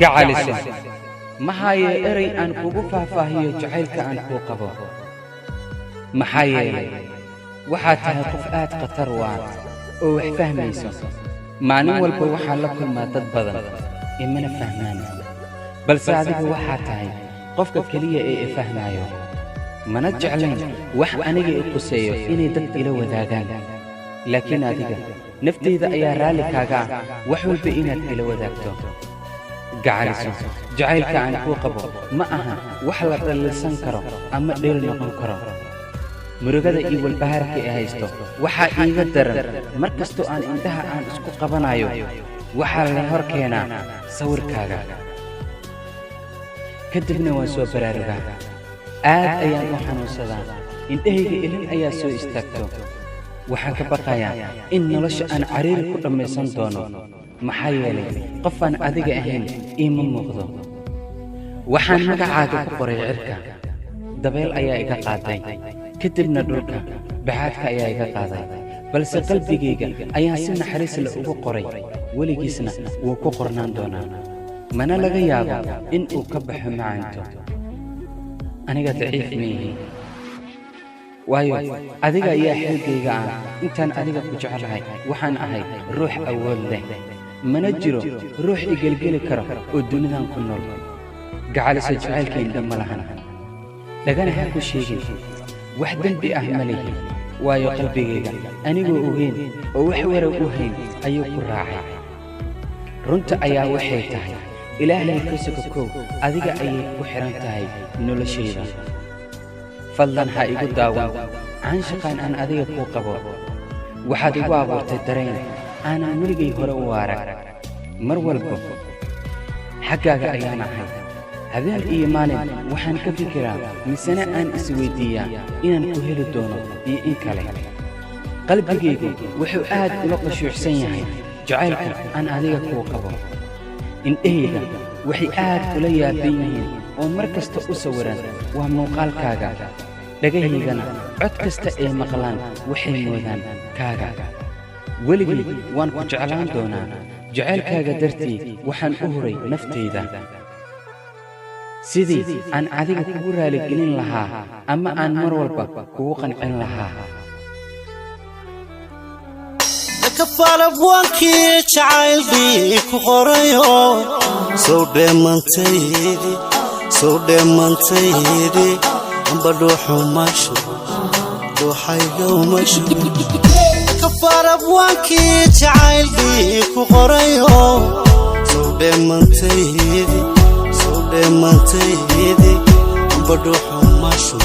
gacaliso maxaa yeelay eray aan kugu faahfaahiyo jacaylka aan kuu qabo maxaa yeelay waxaad tahay qof aad khatar waan oo wax fahmayso maalin walba waxaan la kulmaa dad badan imana fahmaan balse adigu waxaad tahay qofka keliya ee i fahmaayo mana jeclayn wax aniga i quseeyo inay dad ila wadaagaan laakiin adiga nafteyda ayaa raalli kaaga ah wax walba inaad ila wadaagto gacaliso jacaylka aan kuu qabo ma aha wax la dhalisan karo ama dheel noqon karo murugada iyo walbahaarka ee haysto waxaa iiga daran mar kastoo aan indhaha aan isku qabanayo waxaa la hor keenaa sawirkaaga kadibna waan soo baraarugaa aad ayaan u xanuunsadaa indhahayga ilin ayaa soo istaagto waxaan ka baqayaa in nolosha aan cariiri ku dhammaysan doono maxaa yeelay qof aan adiga ahayn iima muuqdo waxaan magacaaga ku qoray cirka dabeel ayaa iga qaaday kadibna dhulka baxaadka ayaa iga qaaday balse qalbigayga ayaa si naxariis leh ugu qoray weligiisna wuu ku qornaan doonaa mana laga yaabo in uu ka baxo macaanto aniga daciif ma yihi waayo adiga ayaa xilgayga ah intaan adiga ku jecelahay waxaan ahay ruux awood leh mana jiro ruux i gelgeli karo oo dunidan ku nool gacaliso jacaylka indha ma lahan dhagana ha ku sheegin wax dembi ah ma lihi waayo qalbigayga anigoo ogeyn oo wax warar u hayn ayuu ku raacay runta ayaa waxay tahay ilaahay ka sokow adiga ayay ku xiran tahay noloshayda fadlan ha igu daawan caanshaqaan aan adiga kuu qabo waxaad igu abuurtay dareen aanan weligay hore u arag mar walba xaggaaga ayaan ahay habeen iyo maalin waxaan ka fikiraa misena aan isweydiiyaa inaan ku heli doono iyo in kale qalbigaygu wuxuu aad ula qashuucsan yahay jacaylka aan adiga kuu qabo indhahayga waxay aad ula yaaban yihiin oo mar kasta u sawiran waa muuqaalkaaga dhagahaygana cod kasta ee maqlaan waxay moodaan kaaga weligay waan ku jeclaan doonaa jacaylkaaga dartii waxaan u huray naftayda sidii aan adiga kugu raaligelin lahaa ama aan mar walba kugu qancin lahaa kafalabwankii jacaylkii ku qorayo soo dheemantaydi amba dhuuxumashu dhuuxaygaumashu kafalabwankii jacaylkii ku qorayo soo dheemantaydi amba dhuuxumashu